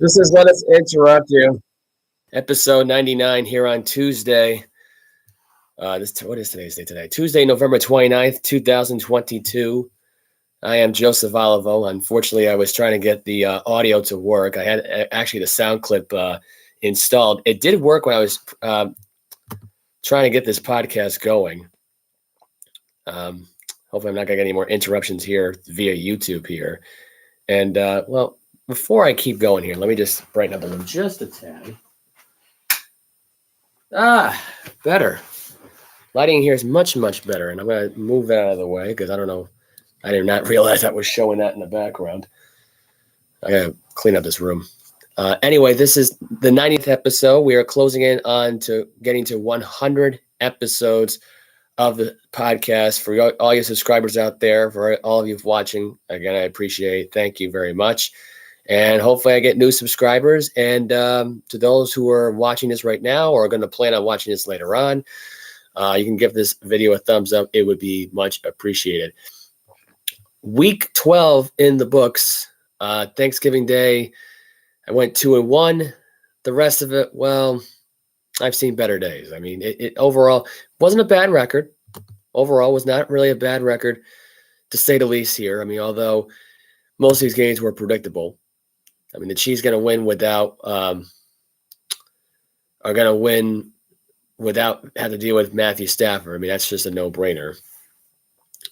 This is Let Us Interrupt You. Episode 99 here on Tuesday. What is today's date today? Tuesday, November 29th, 2022. I am Joseph Olivo. Unfortunately, I was trying to get the audio to work. I had actually the sound clip installed. It did work when I was trying to get this podcast going. Hopefully I'm not going to get any more interruptions here via YouTube here. And, before I keep going here, let me just brighten up a little, just a tad. Better. Lighting here is much, much better. And I'm going to move that out of the way because I don't know. I did not realize I was showing that in the background. I got to clean up this room. Anyway, this is the 90th episode. We are closing in on to getting to 100 episodes of the podcast. For all your subscribers out there, for all of you watching, again, I appreciate it. Thank you very much. And hopefully I get new subscribers. And to those who are watching this right now or are going to plan on watching this later on, you can give this video a thumbs up. It would be much appreciated. Week 12 in the books. Thanksgiving Day, I went 2-1. The rest of it, well, I've seen better days. I mean, it overall wasn't a bad record. Overall was not really a bad record, to say the least here. I mean, although most of these games were predictable. I mean, the Chiefs are going to win without have to deal with Matthew Stafford. I mean, that's just a no-brainer.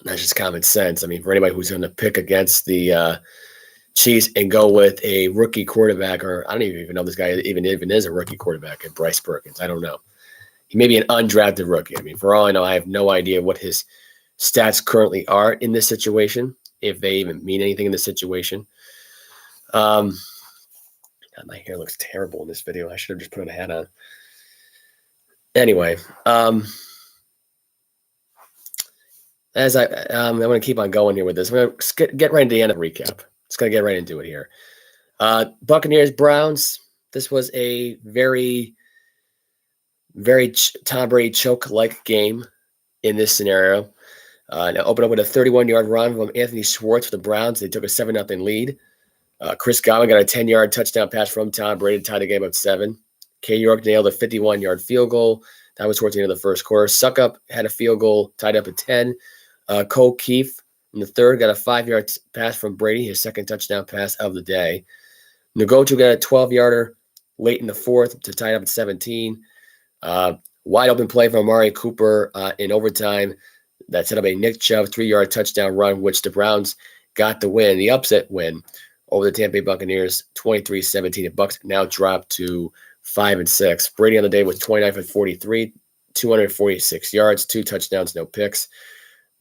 That's just common sense. I mean, for anybody who's going to pick against the Chiefs and go with a rookie quarterback, or I don't even know this guy even is a rookie quarterback, at Bryce Perkins. I don't know. He may be an undrafted rookie. I mean, for all I know, I have no idea what his stats currently are in this situation, if they even mean anything in this situation. God, my hair looks terrible in this video. I should have just put a hat on. Anyway, I'm going to keep on going here with this. We're going to get right into the end of the recap. Just going to get right into it here. Buccaneers, Browns. This was a very, very Tom Brady choke-like game in this scenario. Now opened up with a 31-yard run from Anthony Schwartz for the Browns. They took a 7-0 lead. Chris Godwin got a 10-yard touchdown pass from Tom Brady to tie the game up 7. K. York nailed a 51-yard field goal. That was towards the end of the first quarter. Suckup had a field goal tied up at 10. Cole Keefe in the third got a 5-yard pass from Brady, his second touchdown pass of the day. Ngotu got a 12-yarder late in the fourth to tie it up at 17. Wide open play from Amari Cooper in overtime that set up a Nick Chubb 3-yard touchdown run, which the Browns got the win, the upset win over the Tampa Bay Buccaneers, 23-17. The Bucs now dropped to 5-6. Brady on the day was 29 for 43, 246 yards, 2 touchdowns, no picks.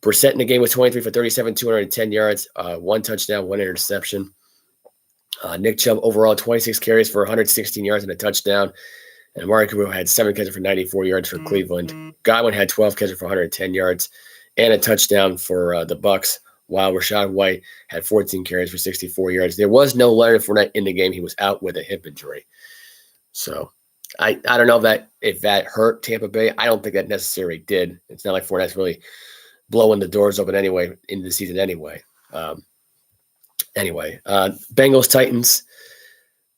Brissett in the game was 23 for 37, 210 yards, 1 touchdown, 1 interception. Nick Chubb overall 26 carries for 116 yards and a touchdown. And Amari Cooper had 7 catches for 94 yards for Cleveland. Godwin had 12 catches for 110 yards and a touchdown for the Bucs, while Rachaad White had 14 carries for 64 yards. There was no Leonard Fournette in the game. He was out with a hip injury. So I don't know if that hurt Tampa Bay. I don't think that necessarily did. It's not like Fournette's really blowing the doors open anyway into the season anyway. Bengals Titans.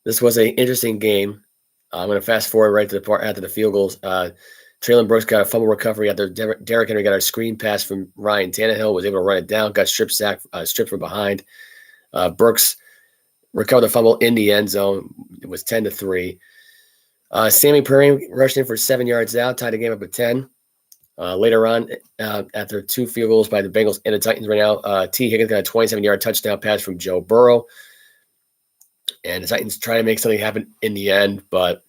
This was an interesting game. I'm going to fast forward right to the part after the field goals. Traylon Brooks got a fumble recovery after Derrick Henry got a screen pass from Ryan Tannehill, was able to run it down, got stripped from behind. Brooks recovered the fumble in the end zone. It was 10-3. Sammy Perine rushed in for 7 yards out, tied the game up at 10. Later on, after 2 field goals by the Bengals and the Titans right now, T. Higgins got a 27-yard touchdown pass from Joe Burrow. And the Titans tried to make something happen in the end, but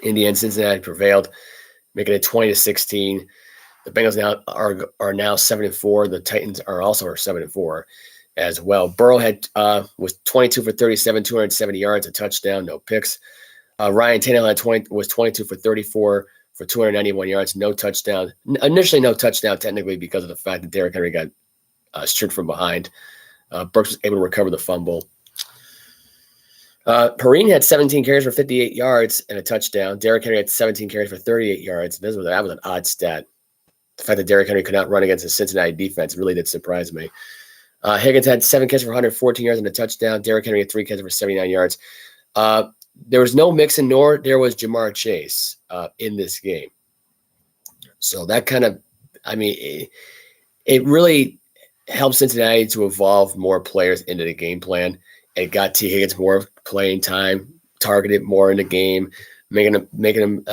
in the end, Cincinnati prevailed, making it 20-16. The Bengals now are now 7-4. The Titans are also 7-4 as well. Burrow was 22 for 37, 270 yards, a touchdown, no picks. Ryan Tannehill was 22 for 34 for 291 yards, no touchdown. Initially, no touchdown technically because of the fact that Derrick Henry got stripped from behind. Brooks was able to recover the fumble. Perine had 17 carries for 58 yards and a touchdown. Derrick Henry had 17 carries for 38 yards. That was an odd stat. The fact that Derrick Henry could not run against the Cincinnati defense really did surprise me. Higgins had 7 catches for 114 yards and a touchdown. Derrick Henry had 3 catches for 79 yards. There was no Mixon, nor there was Jamar Chase in this game. So that kind of, it really helped Cincinnati to evolve more players into the game plan. It got T. Higgins more playing time, targeted more in the game, making him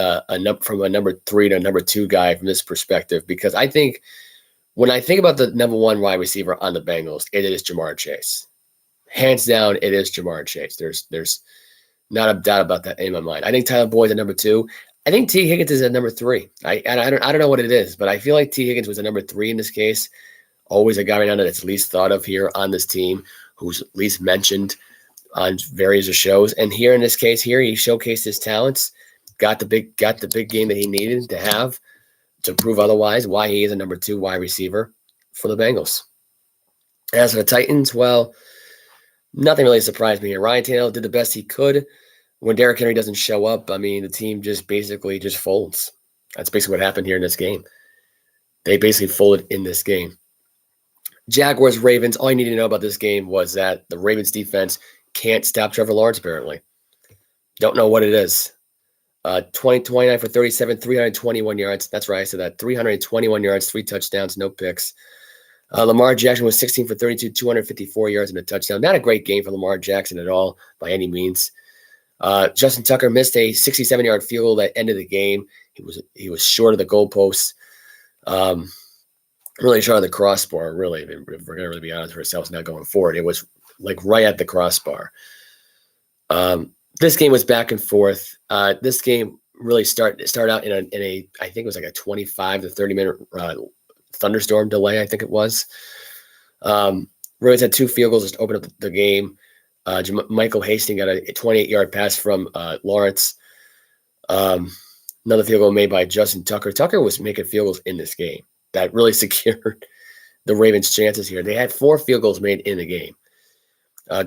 from a number 3 to a number 2 guy from this perspective. Because I think when I think about the number 1 wide receiver on the Bengals, it is Jamar Chase. Hands down, it is Jamar Chase. There's not a doubt about that in my mind. I think Tyler Boyd's at number 2. I think T. Higgins is at number 3. I don't know what it is, but I feel like T. Higgins was a number 3 in this case. Always a guy right now that's least thought of here on this team, who's least mentioned on various shows. And here in this case, he showcased his talents, got the big game that he needed to have to prove otherwise. Why he is a number 2 wide receiver for the Bengals. As for the Titans, well, nothing really surprised me here. Ryan Tannehill did the best he could. When Derrick Henry doesn't show up, the team just basically folds. That's basically what happened here in this game. They basically folded in this game. Jaguars, Ravens, all you need to know about this game was that the Ravens defense can't stop Trevor Lawrence, apparently. Don't know what it is. 29 for 37, 321 yards. That's right, I said that. 321 yards, 3 touchdowns, no picks. Lamar Jackson was 16 for 32, 254 yards and a touchdown. Not a great game for Lamar Jackson at all, by any means. Justin Tucker missed a 67-yard field goal at the end of the game. He was short of the goalposts. Really short of the crossbar, really. If we're going to really be honest with ourselves now going forward, it was like right at the crossbar. This game was back and forth. This game really started out in a I think it was like a 25 to 30 minute thunderstorm delay. I think it was. Ravens had 2 field goals just to open up the game. Michael Hastings got a 28-yard pass from Lawrence. Another field goal made by Justin Tucker. Tucker was making field goals in this game that really secured the Ravens' chances here. They had 4 field goals made in the game.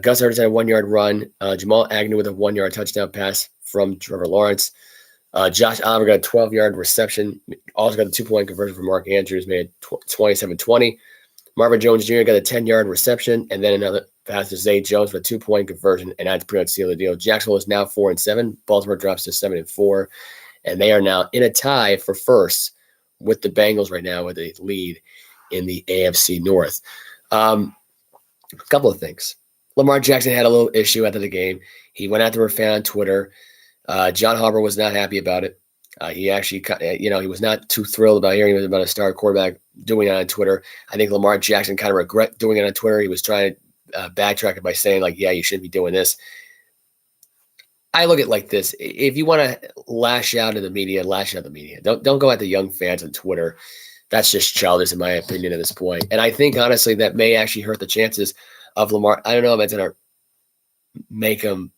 Gus Edwards had a 1-yard run. Jamal Agnew with a 1-yard touchdown pass from Trevor Lawrence. Josh Oliver got a 12-yard reception. Also got a 2-point conversion from Mark Andrews, made 27-20. Marvin Jones Jr. got a 10-yard reception, and then another pass to Zay Jones for a 2-point conversion, and that's pretty much sealed the deal. Jacksonville is now 4-7. Baltimore drops to 7-4, and they are now in a tie for first with the Bengals right now with a lead in the AFC North. A couple of things. Lamar Jackson had a little issue after the game. He went after a fan on Twitter. John Harbaugh was not happy about it. He actually, he was not too thrilled about hearing about a star quarterback doing it on Twitter. I think Lamar Jackson kind of regret doing it on Twitter. He was trying to backtrack it by saying, like, yeah, you shouldn't be doing this. I look at it like this. If you want to lash out at the media, lash out at the media. Don't go at the young fans on Twitter. That's just childish, in my opinion, at this point. And I think, honestly, that may actually hurt the chances of Lamar. I don't know if it's going to make him,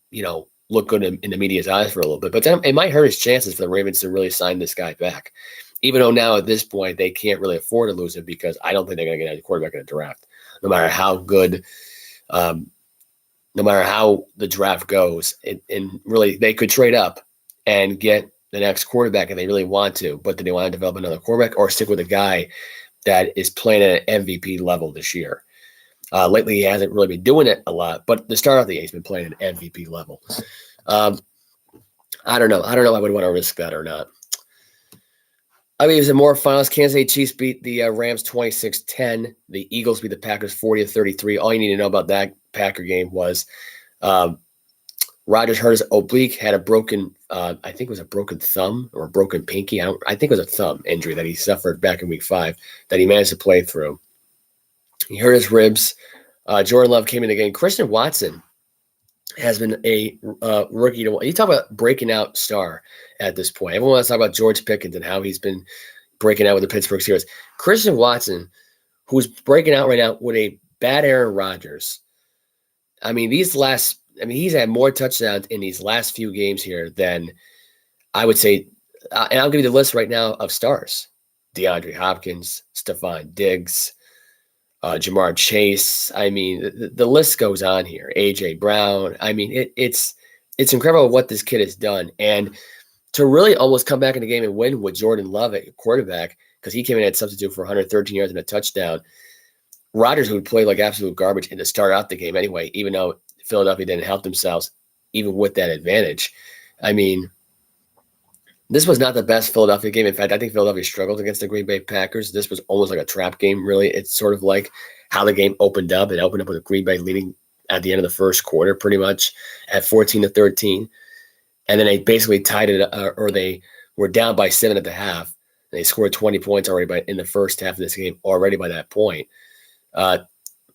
look good in the media's eyes for a little bit. But then it might hurt his chances for the Ravens to really sign this guy back. Even though now at this point they can't really afford to lose him, because I don't think they're going to get a quarterback in the draft. No matter how good, no matter how the draft goes, and really they could trade up and get the next quarterback if they really want to. But do they want to develop another quarterback or stick with a guy that is playing at an MVP level this year? Lately, he hasn't really been doing it a lot, but the start of the year, he's been playing at MVP level. I don't know. I would want to risk that or not. It was a more finals. Kansas City Chiefs beat the Rams 26-10. The Eagles beat the Packers 40-33. All you need to know about that Packer game was Rodgers hurt his oblique, had a broken, I think it was a broken thumb or a broken pinky. I think it was a thumb injury that he suffered back in week 5 that he managed to play through. He hurt his ribs. Jordan Love came in the game. Christian Watson has been a rookie. You talk about breaking out star at this point. Everyone wants to talk about George Pickens and how he's been breaking out with the Pittsburgh Steelers. Christian Watson, who's breaking out right now with a bad Aaron Rodgers. He's had more touchdowns in these last few games here than I would say. And I'll give you the list right now of stars: DeAndre Hopkins, Stephon Diggs, Jamar Chase. The list goes on here. AJ Brown. It's incredible what this kid has done. And to really almost come back in the game and win with Jordan Love at quarterback, because he came in at substitute for 113 yards and a touchdown. Rodgers would play like absolute garbage and to start out the game anyway, even though Philadelphia didn't help themselves. even with that advantage. I mean, this was not the best Philadelphia game. In fact, I think Philadelphia struggled against the Green Bay Packers. This was almost like a trap game, really. It's sort of like how the game opened up. It opened up with Green Bay leading at the end of the first quarter, pretty much at 14-13. And then they basically tied it, or they were down by 7 at the half. They scored 20 points already in the first half of this game, already by that point.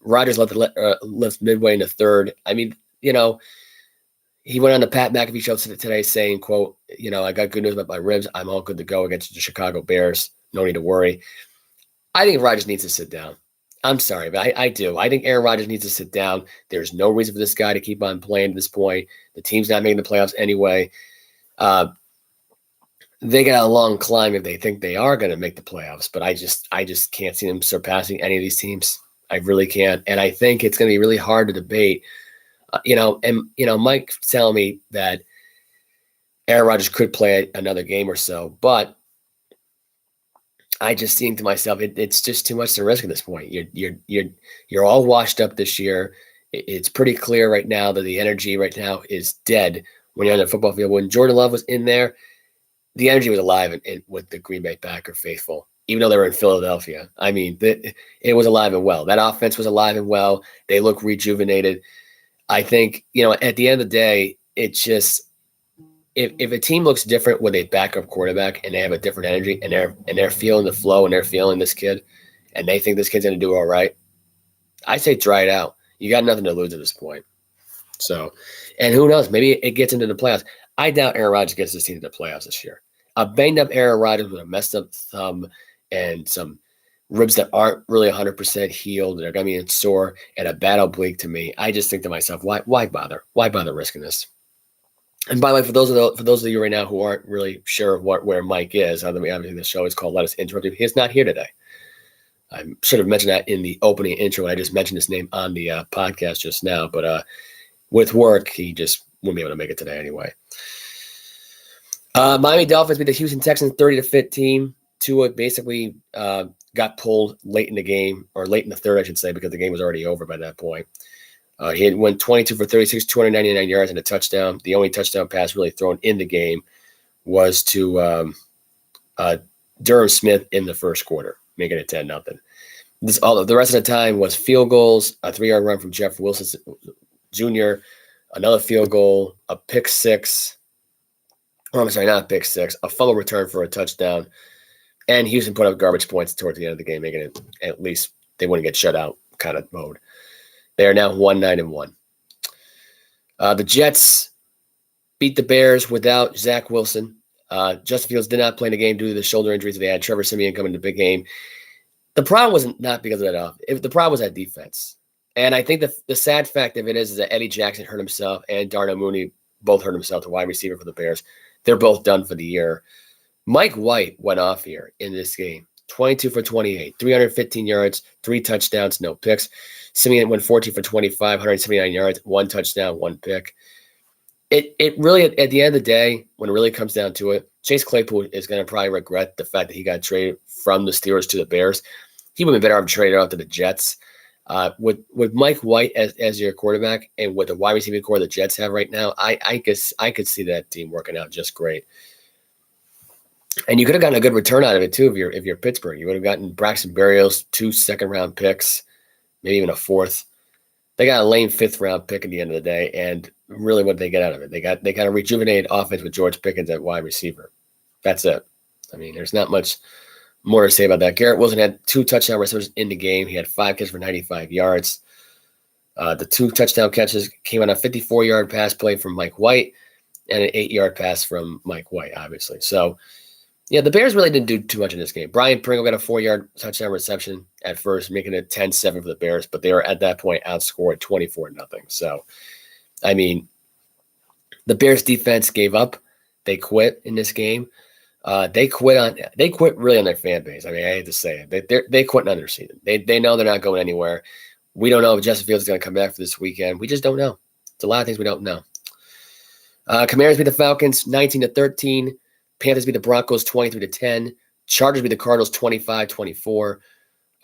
Rodgers left midway in the third. I mean, he went on the Pat McAfee show today saying, quote, I got good news about my ribs. I'm all good to go against the Chicago Bears. No need to worry. I think Rodgers needs to sit down. I'm sorry, but I do. I think Aaron Rodgers needs to sit down. There's no reason for this guy to keep on playing at this point. The team's not making the playoffs anyway. They got a long climb if they think they are going to make the playoffs, but I just can't see them surpassing any of these teams. I really can't. And I think it's going to be really hard to debate. Mike's telling me that Aaron Rodgers could play another game or so, but I just think to myself, it's just too much to risk at this point. You're all washed up this year. It's pretty clear right now that the energy right now is dead when you're on the football field. When Jordan Love was in there, the energy was alive with the Green Bay Packer faithful, even though they were in Philadelphia. I mean, it was alive and well. That offense was alive and well. They look rejuvenated. I think, at the end of the day, it's just if a team looks different with a backup quarterback and they have a different energy and they're feeling the flow and they're feeling this kid and they think this kid's going to do all right, I say try it out. You got nothing to lose at this point. So, and who knows? Maybe it gets into the playoffs. I doubt Aaron Rodgers gets this team to the playoffs this year. A banged-up Aaron Rodgers with a messed-up thumb and some ribs that aren't really 100% healed, they're going to be sore, and a bad oblique to me. I just think to myself, why bother? Why bother risking this? And by the way, for those of you right now who aren't really sure of where Mike is, obviously the show is called Let Us Interrupt You. He's not here today. I should have mentioned that in the opening intro. I just mentioned his name on the podcast just now, but with work, he just wouldn't be able to make it today anyway. Miami Dolphins beat the Houston Texans 30-15. Tua basically got pulled late in the game, or late in the third, I should say, because the game was already over by that point. He had went 22 for 36, 299 yards and a touchdown. The only touchdown pass really thrown in the game was to Durham Smith in the first quarter, making it 10-0. The rest of the time was field goals, a 3-yard run from Jeff Wilson Jr., another field goal, a pick six. I'm sorry, not a pick six, a fumble return for a touchdown. And Houston put up garbage points towards the end of the game, making it at least they wouldn't get shut out kind of mode. They are now 1-9-1. The Jets beat the Bears without Zach Wilson. Justin Fields did not play in the game due to the shoulder injuries. They had Trevor Siemian coming to the big game. The problem wasn't not because of that. The problem was that defense. And I think the sad fact of it is that Eddie Jackson hurt himself and Darnell Mooney both hurt himself, the wide receiver for the Bears. They're both done for the year. Mike White went off here in this game. 22 for 28, 315 yards, 3 touchdowns, no picks. Simeon went 14 for 25, 179 yards, 1 touchdown, 1 pick. It really, at the end of the day, when it really comes down to it, Chase Claypool is going to probably regret the fact that he got traded from the Steelers to the Bears. He would have been better off traded out to the Jets. With Mike White as your quarterback and with the wide receiving core the Jets have right now, I guess I could see that team working out just great. And you could have gotten a good return out of it too if you're Pittsburgh. You would have gotten Braxton Berrios, 2 second-round picks, maybe even a 4th. They got a lame 5th-round pick at the end of the day, and really what did they get out of it? They kind of rejuvenated offense with George Pickens at wide receiver. That's it. I mean, there's not much more to say about that. Garrett Wilson had 2 touchdown receptions in the game. He had 5 catches for 95 yards. The 2 touchdown catches came on a 54-yard pass play from Mike White and an 8-yard pass from Mike White, obviously. So, yeah, the Bears really didn't do too much in this game. Brian Pringle got a 4-yard touchdown reception at first, making it 10-7 for the Bears, but they were at that point outscored 24-0. So, I mean, the Bears defense gave up. They quit in this game. They quit really on their fan base. I mean, I hate to say it. They quit on their season. They know they're not going anywhere. We don't know if Justin Fields is going to come back for this weekend. We just don't know. It's a lot of things we don't know. Commanders beat the Falcons 19-13. Panthers beat the Broncos 23-10. Chargers beat the Cardinals 25-24.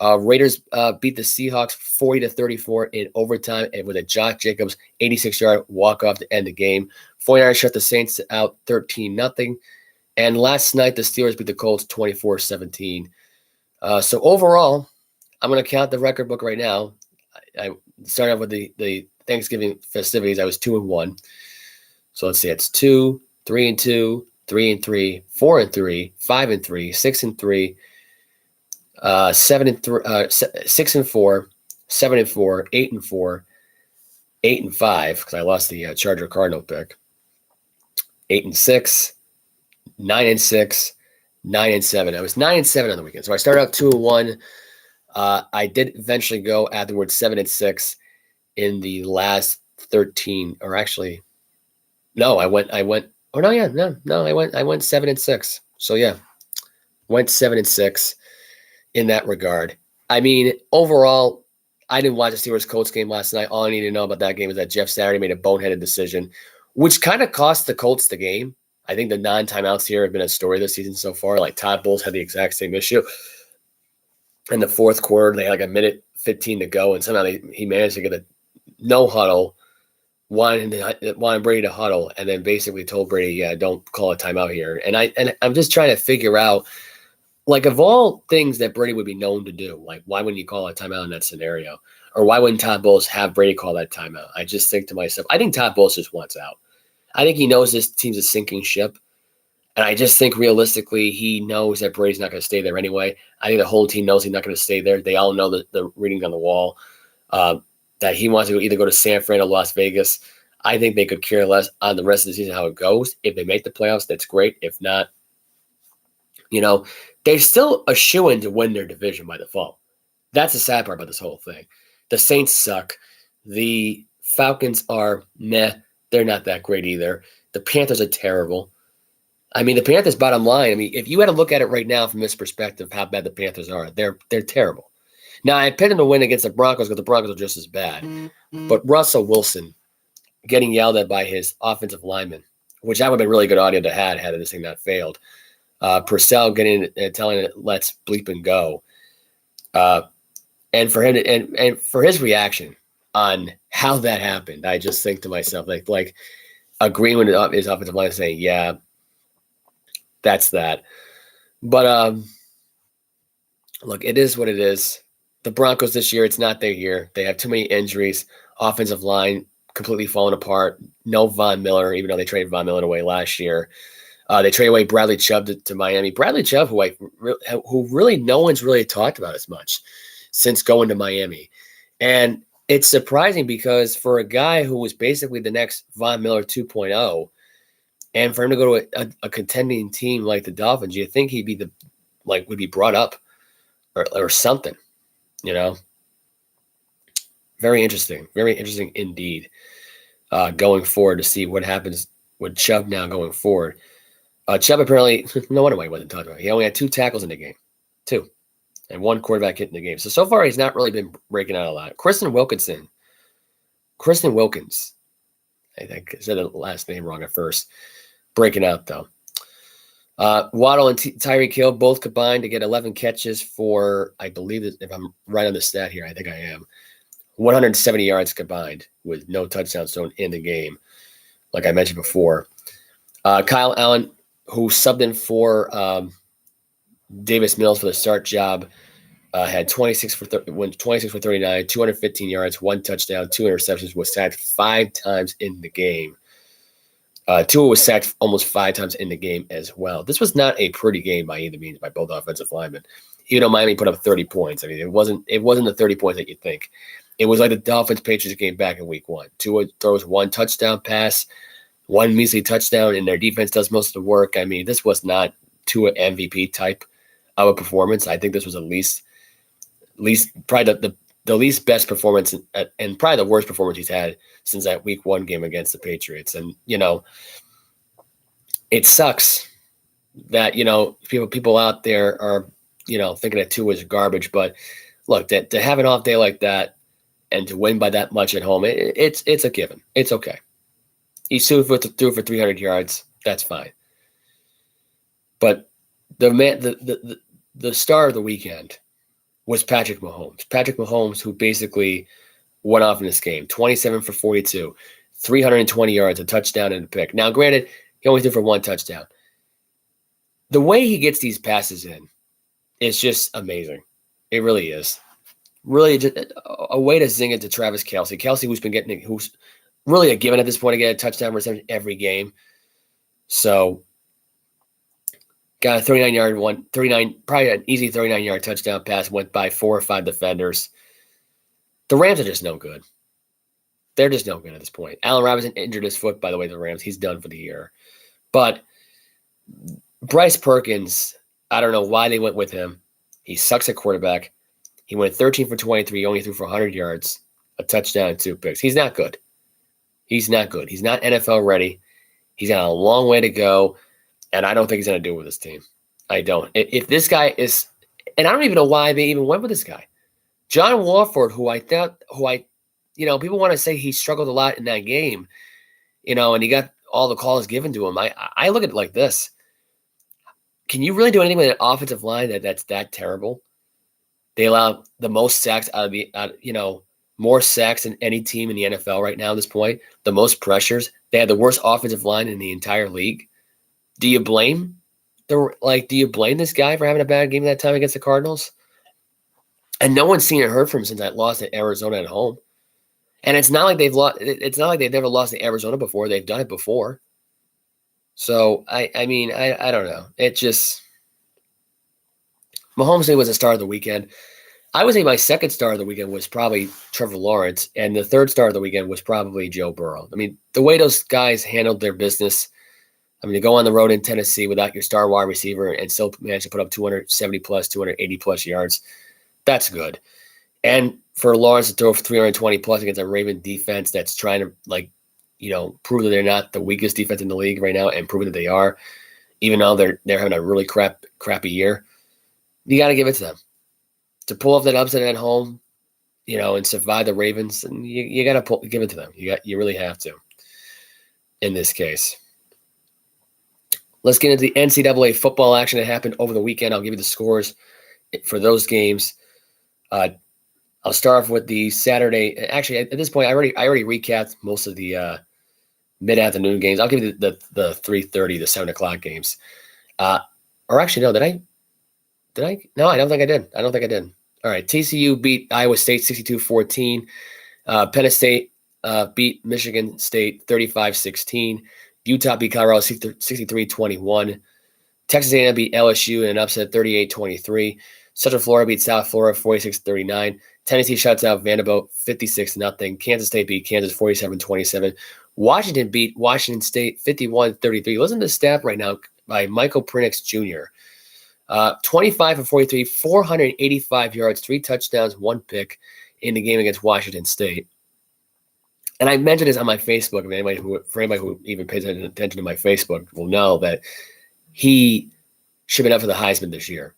Raiders beat the Seahawks 40-34 in overtime and with a Josh Jacobs 86-yard walk-off to end the game. 49ers shut the Saints out 13-0. And last night, the Steelers beat the Colts 24-17. So overall, I'm going to count the record book right now. I started off with the Thanksgiving festivities. I was 2-1. So let's see. It's 2, 3-2, 3-3, 4-3, 5-3, 6-3, 7-3, 6-4, 7-4, 8-4, 8-5 because I lost the Charger Cardinal pick. 8-6, 9-6, 9-7. I was 9-7 on the weekend. So I started out 2-1. I did eventually go afterwards 7-6 in the last 13, or actually, no, I went. I went 7-6. So yeah, went 7-6 in that regard. I mean, overall, I didn't watch the Steelers Colts game last night. All I need to know about that game is that Jeff Saturday made a boneheaded decision, which kind of cost the Colts the game. I think the non-timeouts here have been a story this season so far. Like Todd Bowles had the exact same issue. In the fourth quarter, they had like a minute 15 to go, and somehow he managed to get a no huddle, wanted Brady to huddle, and then basically told Brady, "Yeah, don't call a timeout here." And I'm just trying to figure out, like, of all things that Brady would be known to do, like, why wouldn't you call a timeout in that scenario, or why wouldn't Todd Bowles have Brady call that timeout? I just think to myself, I think Todd Bowles just wants out. I think he knows this team's a sinking ship. And I just think realistically, he knows that Brady's not going to stay there anyway. I think the whole team knows he's not going to stay there. They all know the reading on the wall, that he wants to either go to San Fran or Las Vegas. I think they could care less on the rest of the season how it goes. If they make the playoffs, that's great. If not, they're still a shoo-in to win their division by default. That's the sad part about this whole thing. The Saints suck. The Falcons are meh. They're not that great either. The Panthers are terrible. I mean, the Panthers' bottom line, I mean, if you had to look at it right now from this perspective, how bad the Panthers are, they're terrible. Now, I picked them to win against the Broncos because the Broncos are just as bad. Mm-hmm. But Russell Wilson getting yelled at by his offensive lineman, which that would have been really good audio to have had this thing not failed. Purcell getting telling it, let's bleep and go. And for him to, and for his reaction on how that happened, I just think to myself, like agreeing with his offensive line saying, yeah, that's that. But look, it is what it is. The Broncos this year, it's not their year. They have too many injuries. Offensive line completely falling apart. No Von Miller, even though they traded Von Miller away last year. They traded away Bradley Chubb to Miami. Bradley Chubb, who really no one's really talked about as much since going to Miami. And it's surprising because for a guy who was basically the next Von Miller 2.0, and for him to go to a contending team like the Dolphins, you think he'd be would be brought up or something, Very interesting indeed. Going forward to see what happens with Chubb now going forward. Chubb apparently, no wonder why he wasn't talked about. He only had 2 tackles in the game, 2, and 1 quarterback hit in the game. So far he's not really been breaking out a lot. Kristen Wilkins. I think I said the last name wrong at first. Breaking out, though. Waddle and Tyreek Hill both combined to get 11 catches for, I believe, that if I'm right on the stat here, I think I am, 170 yards combined with no touchdowns thrown in the game, like I mentioned before. Kyle Allen, who subbed in for Davis Mills for the start job, had 26 for 39, 215 yards, 1 touchdown, 2 interceptions, was sacked 5 times in the game. Tua was sacked almost 5 times in the game as well. This was not a pretty game by either means by both offensive linemen. Even though Miami put up 30 points, I mean, it wasn't the 30 points that you think. It was like the Dolphins-Patriots game back in Week 1. Tua throws 1 touchdown pass, 1 measly touchdown, and their defense does most of the work. I mean, this was not Tua MVP type of a performance. I think this was at least probably the least best performance and probably the worst performance he's had since that Week 1 game against the Patriots. And, it sucks that, people out there are, thinking that Tua is garbage. But look, to have an off day like that and to win by that much at home, it's a given. It's okay. He threw for 300 yards. That's fine. But the star of the weekend was Patrick Mahomes. Patrick Mahomes, who basically went off in this game, 27 for 42, 320 yards, a touchdown and a pick. Now, granted, he only threw for one touchdown. The way he gets these passes in is just amazing. It really is. Really just a way to zing it to Travis Kelce. Kelce, who's really a given at this point to get a touchdown reception every game. So got a probably an easy 39-yard touchdown pass, went by 4 or 5 defenders. The Rams are just no good. They're just no good at this point. Allen Robinson injured his foot, by the way, the Rams. He's done for the year. But Bryce Perkins, I don't know why they went with him. He sucks at quarterback. He went 13 for 23, only threw for 100 yards, a touchdown, and 2 picks. He's not good. He's not good. He's not NFL ready. He's got a long way to go, and I don't think he's going to do it with this team. I don't. If this guy is – and I don't even know why they even went with this guy. John Wolford, people want to say he struggled a lot in that game, and he got all the calls given to him. I look at it like this. Can you really do anything with an offensive line that's that terrible? They allow the most sacks more sacks than any team in the NFL right now at this point. The most pressures. They had the worst offensive line in the entire league. Do you blame this guy for having a bad game that time against the Cardinals? And no one's seen or heard from him since that loss at Arizona at home. And it's not like they've lost. It's not like they've never lost to Arizona before. They've done it before. So I don't know. It just Mahomes was a star of the weekend. I would say my second star of the weekend was probably Trevor Lawrence, and the third star of the weekend was probably Joe Burrow. I mean, the way those guys handled their business. I mean, to go on the road in Tennessee without your star wide receiver and still manage to put up 270 plus, 280 plus yards, that's good. And for Lawrence to throw for 320 plus against a Raven defense that's trying to, prove that they're not the weakest defense in the league right now and proving that they are, even though they're having a really crappy year, you got to give it to them. To pull off that upset at home, and survive the Ravens, and you got to give it to them. You really have to. In this case, let's get into the NCAA football action that happened over the weekend. I'll give you the scores for those games. I'll start off with the Saturday. Actually, at this point, I already recapped most of the mid-afternoon games. I'll give you the 3:30, the 7 o'clock games. Or actually, no, did I? No, I don't think I did. All right, TCU beat Iowa State 62-14. Penn State beat Michigan State 35-16. Utah beat Colorado 63-21. Texas A&M beat LSU in an upset 38-23. Central Florida beat South Florida 46-39. Tennessee shuts out Vanderbilt 56-0. Kansas State beat Kansas 47-27. Washington beat Washington State 51-33. Listen to the stat right now by Michael Penix Jr. 25 for 43, 485 yards, 3 touchdowns, 1 pick in the game against Washington State. And I mentioned this on my Facebook. For anybody who even pays attention to my Facebook will know that he should have been up for the Heisman this year.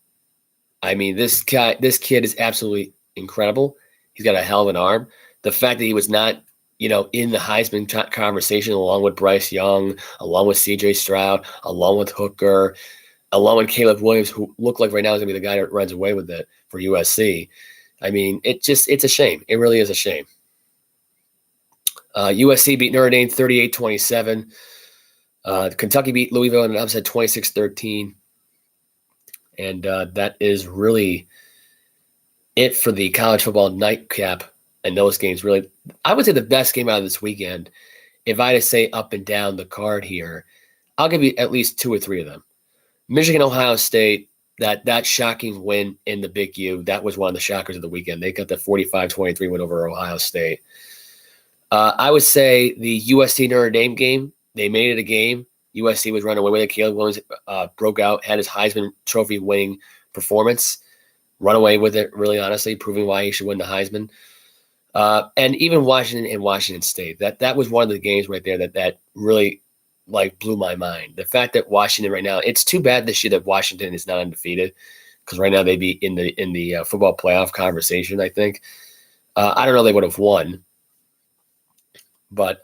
I mean, this kid is absolutely incredible. He's got a hell of an arm. The fact that he was not, in the Heisman conversation along with Bryce Young, along with C.J. Stroud, along with Hooker, along with Caleb Williams, who looked like right now is going to be the guy that runs away with it for USC. I mean, it's a shame. It really is a shame. USC beat Notre Dame 38-27. Kentucky beat Louisville in an upset 26-13. And that is really it for the college football nightcap and those games. Really, I would say the best game out of this weekend, if I had to say up and down the card here, I'll give you at least 2 or 3 of them. Michigan, Ohio State, that shocking win in the Big U, that was one of the shockers of the weekend. They got the 45-23 win over Ohio State. I would say the USC Notre Dame game, they made it a game. USC was running away with it. Caleb Williams broke out, had his Heisman Trophy winning performance, run away with it, really honestly, proving why he should win the Heisman. And even Washington and Washington State, that was one of the games right there that really blew my mind. The fact that Washington right now, it's too bad this year that Washington is not undefeated, because right now they'd be in the football playoff conversation, I think. I don't know, they would have won. But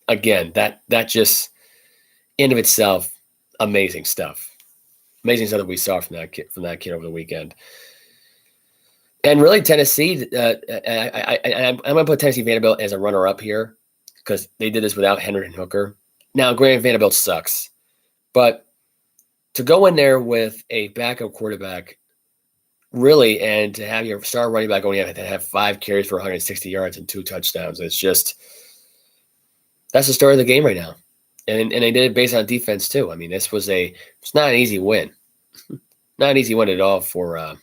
again, that just in of itself, amazing stuff. Amazing stuff that we saw from that kid over the weekend. And really, Tennessee, I'm going to put Tennessee Vanderbilt as a runner-up here because they did this without Hendrick and Hooker. Now, granted, Vanderbilt sucks, but to go in there with a backup quarterback, really, and to have your star running back only have 5 carries for 160 yards and 2 touchdowns, it's just that's the story of the game right now. And they did it based on defense too. I mean, it's not an easy win, not an easy win at all for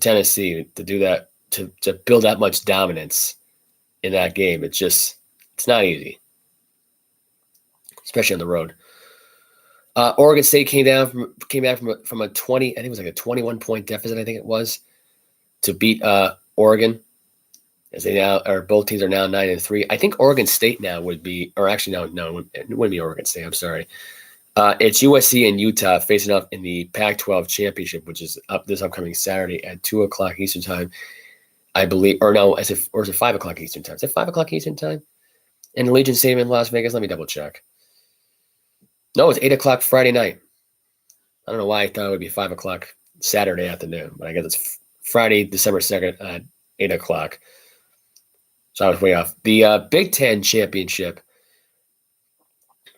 Tennessee to do that, to build that much dominance in that game. It's not easy, especially on the road. Oregon State came back from a 20, I think it was like a 21-point deficit, I think it was, to beat Oregon, as they now are, both teams are now 9-3. I think Oregon State now would be, or actually no, it wouldn't be Oregon State. I'm sorry. It's USC and Utah facing up in the Pac-12 championship, which is up this upcoming Saturday at 2:00 Eastern time, I believe. Or no, or is it 5:00 Eastern time? Is it 5:00 Eastern time? In Allegiant Stadium in Las Vegas. Let me double check. No, it's 8:00 Friday night. I don't know why I thought it would be 5:00 Saturday afternoon, but I guess it's Friday, December 2nd at 8:00. So I was way off. The Big Ten championship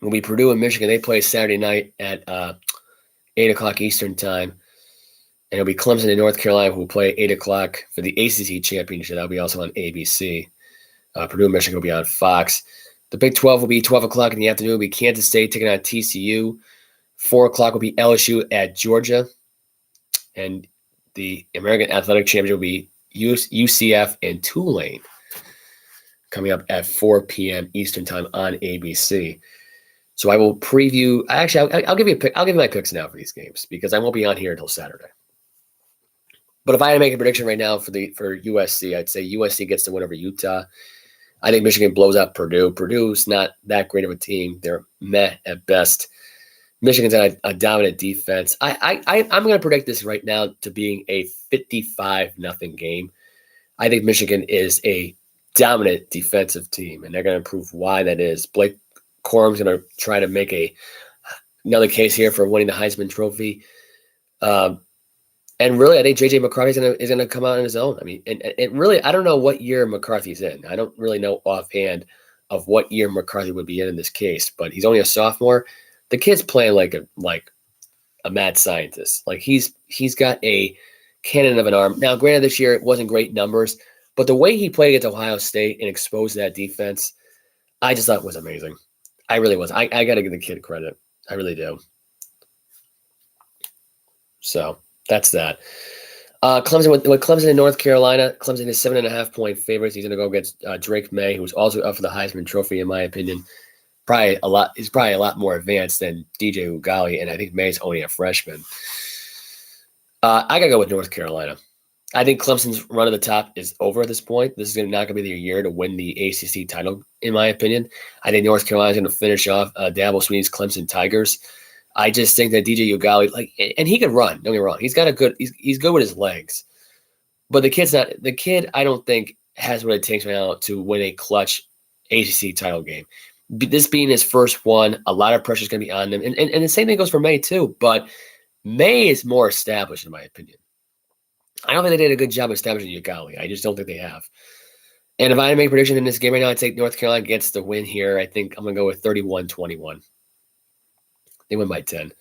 will be Purdue and Michigan. They play Saturday night at 8:00 Eastern time. And it'll be Clemson and North Carolina who will play 8:00 for the ACC championship. That'll be also on ABC. Purdue and Michigan will be on Fox. The Big 12 will be 12:00 in the afternoon. It will be Kansas State taking on TCU. 4:00 will be LSU at Georgia. And the American Athletic Championship will be UCF and Tulane, coming up at 4 p.m. Eastern time on ABC. So I will preview. Actually, I'll give you a pick. I'll give you my picks now for these games because I won't be on here until Saturday. But if I had to make a prediction right now for USC, I'd say USC gets the win over Utah. I think Michigan blows out Purdue. Purdue's not that great of a team. They're meh at best. Michigan's had a dominant defense. I'm going to predict this right now to being a 55-0 game. I think Michigan is a dominant defensive team, and they're going to prove why that is. Blake Corum's going to try to make another case here for winning the Heisman Trophy. And really, I think J.J. McCarthy is going to come out on his own. I mean, and really, I don't know what year McCarthy's in. I don't really know offhand of what year McCarthy would be in this case, but he's only a sophomore. The kid's playing like a mad scientist. Like he's got a cannon of an arm. Now, granted, this year it wasn't great numbers, but the way he played against Ohio State and exposed that defense, I just thought was amazing. I really was. I got to give the kid credit. I really do. So that's that. Clemson in North Carolina. Clemson is 7.5-point favorites. He's going to go against Drake May, who's also up for the Heisman Trophy, in my opinion. He's probably a lot more advanced than DJ Ugali, and I think May's only a freshman. I got to go with North Carolina. I think Clemson's run to the top is over at this point. This is not going to be their year to win the ACC title, in my opinion. I think North Carolina's going to finish off Dabo Swinney's Clemson Tigers. I just think that DJ Ugali, and he can run. Don't get me wrong. He's got he's good with his legs, but the kid. I don't think has what it takes right now to win a clutch ACC title game. This being his first one, a lot of pressure is going to be on him, and the same thing goes for May too. But May is more established, in my opinion. I don't think they did a good job establishing Ugali. I just don't think they have. And if I had to make a prediction in this game right now, I'd take North Carolina gets the win here. I think I'm going to go with 31-21. They win by 10.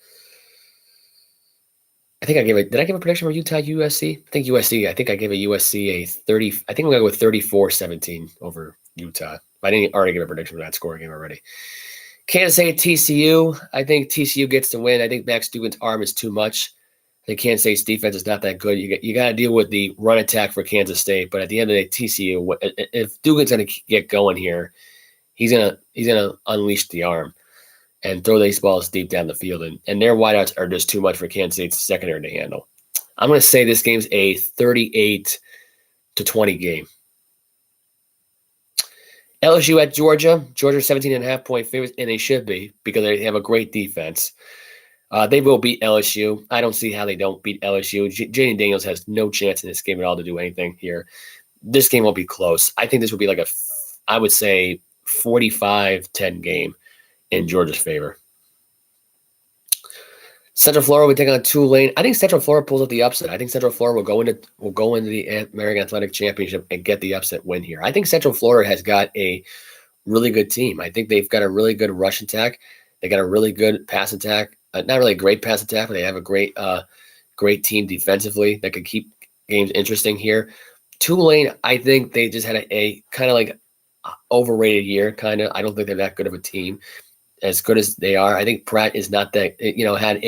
I think did I give a prediction for Utah USC? I think USC. I think I gave a USC a 30. I think I'm going to go with 34-17 over Utah. I didn't already give a prediction for that score game already. Kansas State TCU. I think TCU gets the win. I think Max Duggan's arm is too much. I think Kansas State's defense is not that good. You got to deal with the run attack for Kansas State. But at the end of the day, TCU, if Duggan's going to get going here, he's gonna unleash the arm and throw these balls deep down the field. And their wideouts are just too much for Kansas State's secondary to handle. I'm going to say this game's a 38-20 game. LSU at Georgia. Georgia 17.5-point favorites, and they should be because they have a great defense. They will beat LSU. I don't see how they don't beat LSU. Jaden Daniels has no chance in this game at all to do anything here. This game won't be close. I think this will be like I would say 45-10 game in Georgia's favor. Central Florida will take on Tulane. I think Central Florida pulls up the upset. I think Central Florida will go into the American Athletic Championship and get the upset win here. I think Central Florida has got a really good team. I think they've got a really good rush attack. They got a really good pass attack. Not really a great pass attack, but they have a great team defensively that could keep games interesting here. Tulane, I think they just had a kind of like overrated year. Kind of, I don't think they're that good of a team. As good as they are, I think Pratt is not that, had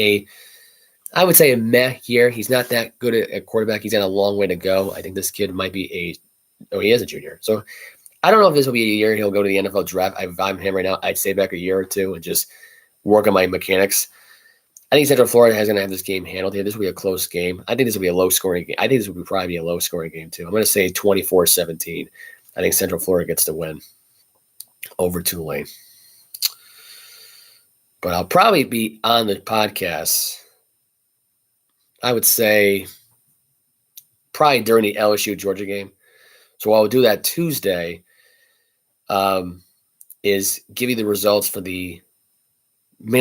I would say a meh year. He's not that good at quarterback. He's got a long way to he I think this kid might be he is a junior. So I don't know if this will be a year he'll go to the NFL draft. If I'm him right now, I'd stay back a year or two and just work on my mechanics. I think Central Florida is going to have this game handled here. This will be a close game. I think this will be a low-scoring game. I think this will probably be a low-scoring game, too. I'm going to say 24-17. I think Central Florida gets the win over Tulane. But I'll probably be on the podcast, I would say, probably during the LSU-Georgia game. So I'll do that Tuesday is give you the results mainly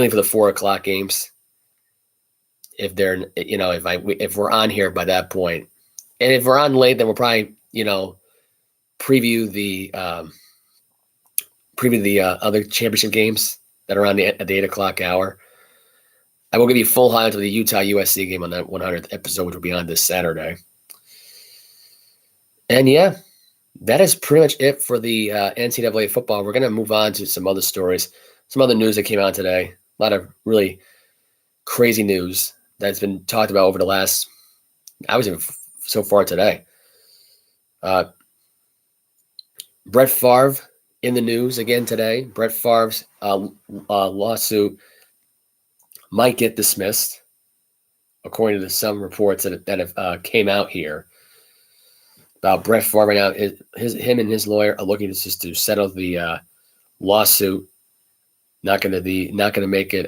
for the 4 o'clock games. If they're, if we're on here by that point, and if we're on late, then we'll probably, preview the other championship games that are on at the 8 o'clock hour. I will give you full highlights of the Utah USC game on that 100th episode, which will be on this Saturday. And yeah, that is pretty much it for the NCAA football. We're going to move on to some other stories, some other news that came out today. A lot of really crazy news that's been talked about over the last, so far today. Brett Favre in the news again today. Brett Favre's lawsuit might get dismissed, according to some reports that have came out here about Brett Favre. Right now, him and his lawyer are looking to settle the lawsuit. Not going to make it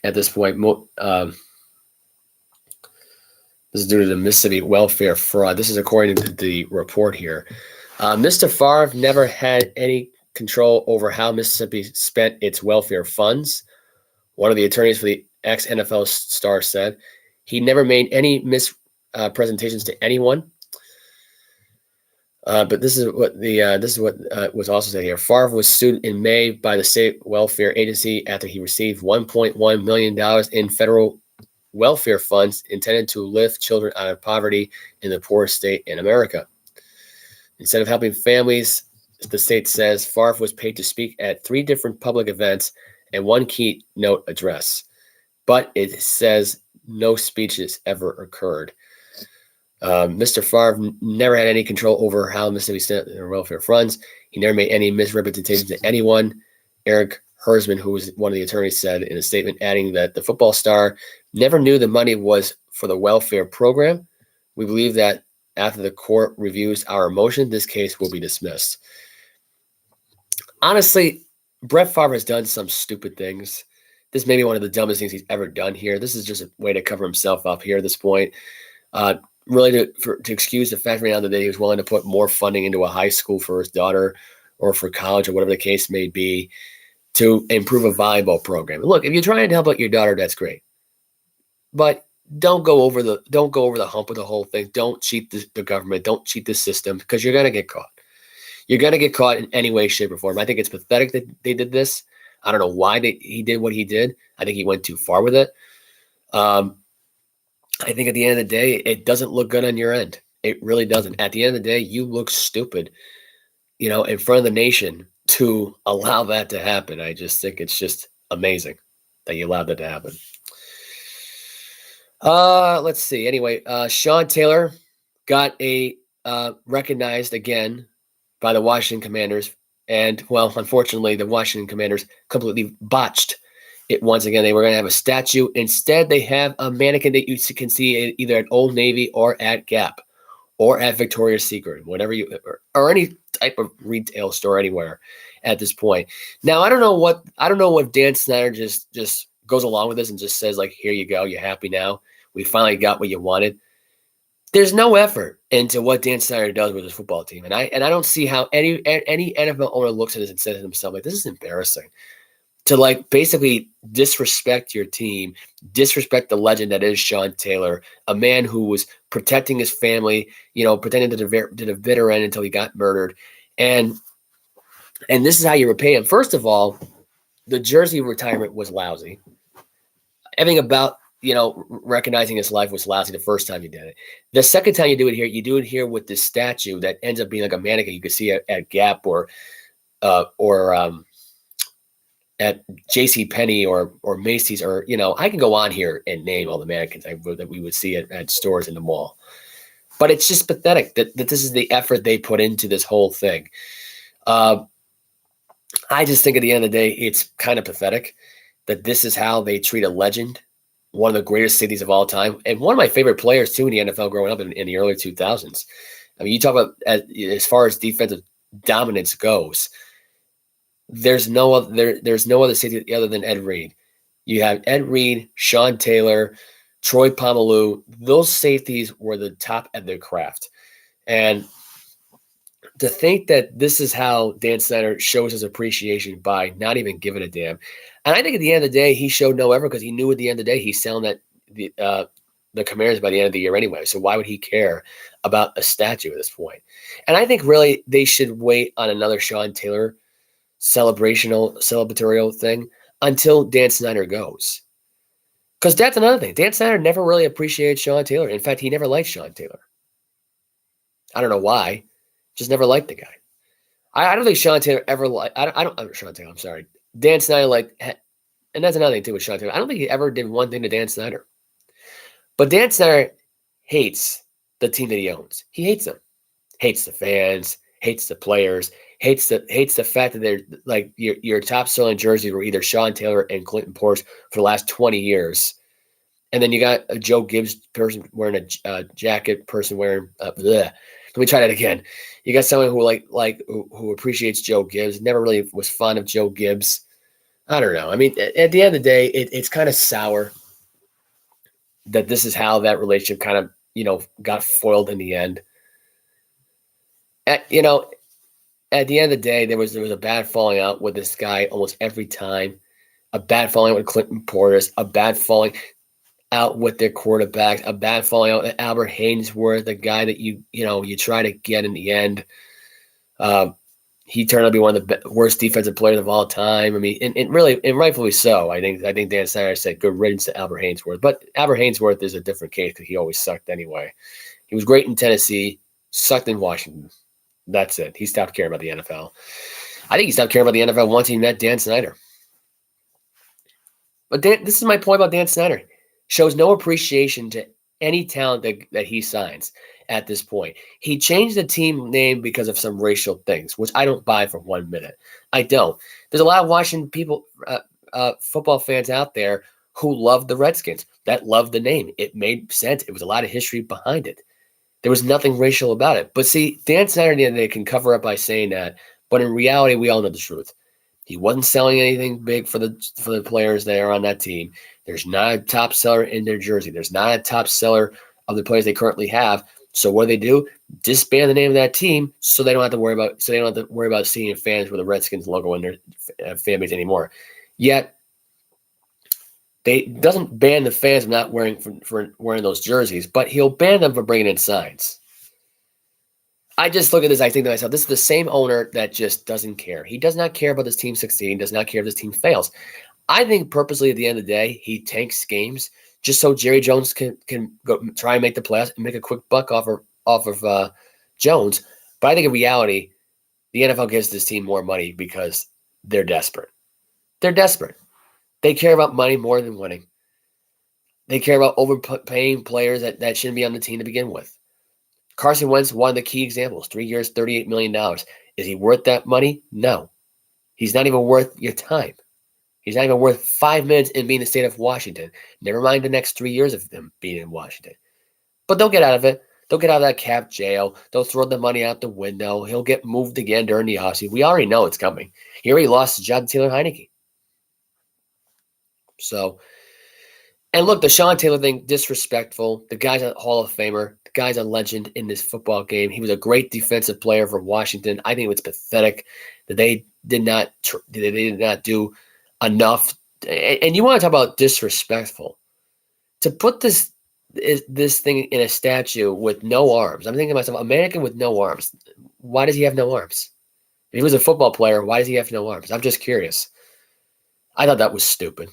at this point. This is due to the Mississippi welfare fraud. This is according to the report here. Mr. Favre never had any control over how Mississippi spent its welfare funds. One of the attorneys for the ex-NFL star said he never made any mispresentations to anyone. But this is what was also said here. Favre was sued in May by the state welfare agency after he received $1.1 million in federal welfare funds intended to lift children out of poverty in the poorest state in America. Instead of helping families, the state says Favre was paid to speak at 3 different public events and 1 keynote address, but it says no speeches ever occurred. Mr. Favre never had any control over how Mississippi spent their welfare funds. He never made any misrepresentations to anyone. Eric Hersman, who was one of the attorneys, said in a statement, adding that the football star never knew the money was for the welfare program. We believe that after the court reviews our motion, this case will be dismissed. Honestly, Brett Favre has done some stupid things. This may be one of the dumbest things he's ever done here. This is just a way to cover himself up here at this point. Really to excuse the fact right now that he was willing to put more funding into a high school for his daughter or for college or whatever the case may be to improve a volleyball program. Look, if you're trying to help out your daughter, that's great. But don't go over the hump with the whole thing. Don't cheat the government. Don't cheat the system, because you're going to get caught. You're going to get caught in any way, shape, or form. I think it's pathetic that they did this. I don't know why he did what he did. I think he went too far with it. I think at the end of the day, it doesn't look good on your end. It really doesn't. At the end of the day, you look stupid, in front of the nation to allow that to happen. I just think it's just amazing that you allowed that to happen. Let's see. Anyway, Sean Taylor got recognized again by the Washington Commanders. And, well, unfortunately, the Washington Commanders completely botched it once again. They were going to have a statue. Instead, they have a mannequin that you can see either at Old Navy or at Gap or at Victoria's Secret, whatever or any type of retail store anywhere at this point. Now, I don't know what Dan Snyder just goes along with this and just says, like, here you go, you're happy now. We finally got what you wanted. There's no effort into what Dan Snyder does with his football team. And I don't see how any NFL owner looks at this and says to himself, like, this is embarrassing. to like basically disrespect your team, disrespect the legend that is Sean Taylor, a man who was protecting his family, pretending to the bitter end until he got murdered. And this is how you repay him. First of all, the jersey retirement was lousy. Everything about, recognizing his life was lousy the first time you did it. The second time you do it here with this statue that ends up being like a mannequin you could see at Gap or at JCPenney or Macy's, or, I can go on here and name all the mannequins that we would see at stores in the mall. But it's just pathetic that this is the effort they put into this whole thing. I just think at the end of the day, it's kind of pathetic that this is how they treat a legend, one of the greatest cities of all time, and one of my favorite players, too, in the NFL growing up in the early 2000s. I mean, you talk about as far as defensive dominance goes, there's no other safety other than Ed Reed. You have Ed Reed, Sean Taylor, Troy Polamalu. Those safeties were the top at their craft. And to think that this is how Dan Snyder shows his appreciation by not even giving a damn. And I think at the end of the day, he showed no effort because he knew at the end of the day he's selling that the Commanders by the end of the year anyway. So why would he care about a statue at this point? And I think really they should wait on another Sean Taylor celebratory thing until Dan Snyder goes. Because that's another thing. Dan Snyder never really appreciated Sean Taylor. In fact, he never liked Sean Taylor. I don't know why. Just never liked the guy. I don't think Sean Taylor ever liked. Sean Taylor. I'm sorry. Dan Snyder and that's another thing too with Sean Taylor. I don't think he ever did one thing to Dan Snyder. But Dan Snyder hates the team that he owns. He hates them. Hates the fans. Hates the players. Hates the fact that they're like your top selling jerseys were either Sean Taylor and Clinton Portis for the last 20 years. And then you got a Joe Gibbs person wearing a jacket, person wearing Let me try that again. You got someone who appreciates Joe Gibbs, never really was fond of Joe Gibbs. I don't know. I mean, at the end of the day, it's kind of sour that this is how that relationship kind of, got foiled in the end. At the end of the day, there was a bad falling out with this guy almost every time. A bad falling out with Clinton Portis, a bad falling out with their quarterbacks, a bad falling out with Albert Haynesworth, the guy that you try to get in the end. He turned out to be one of the worst defensive players of all time. I mean, and rightfully so. I think Dan Snyder said good riddance to Albert Haynesworth, but Albert Haynesworth is a different case because he always sucked anyway. He was great in Tennessee, sucked in Washington. That's it. He stopped caring about the NFL. I think he stopped caring about the NFL once he met Dan Snyder. But this is my point about Dan Snyder. Shows no appreciation to any talent that he signs at this point. He changed the team name because of some racial things, which I don't buy for 1 minute. I don't. There's a lot of Washington people, football fans out there who love the Redskins, that love the name. It made sense. It was a lot of history behind it. There was nothing racial about it. But see, Dan Snyder, they can cover up by saying that. But in reality, we all know the truth. He wasn't selling anything big for the players that are on that team. There's not a top seller in their jersey. There's not a top seller of the players they currently have. So what do? Disband the name of that team so they don't have to worry about seeing fans with the Redskins logo in their fan base anymore. Yet they doesn't ban the fans from not wearing those jerseys, but he'll ban them for bringing in signs. I just look at this. I think to myself, this is the same owner that just doesn't care. He does not care about this team succeeding. Does not care if this team fails. I think purposely at the end of the day, he tanks games just so Jerry Jones can go try and make the playoffs and make a quick buck off of Jones. But I think in reality, the NFL gives this team more money because they're desperate. They're desperate. They care about money more than winning. They care about overpaying players that shouldn't be on the team to begin with. Carson Wentz, one of the key examples, 3 years, $38 million. Is he worth that money? No. He's not even worth your time. He's not even worth 5 minutes in being the state of Washington. Never mind the next 3 years of him being in Washington. But they'll get out of it. They'll get out of that cap jail. They'll throw the money out the window. He'll get moved again during the offseason. We already know it's coming. He already lost his job to Taylor Heineke. So, and look, the Sean Taylor thing, disrespectful. The guy's a Hall of Famer. The guy's a legend in this football game. He was a great defensive player for Washington. I think it was pathetic that they did not do enough. And you want to talk about disrespectful. To put this thing in a statue with no arms. I'm thinking to myself, a mannequin with no arms. Why does he have no arms? If he was a football player, why does he have no arms? I'm just curious. I thought that was stupid.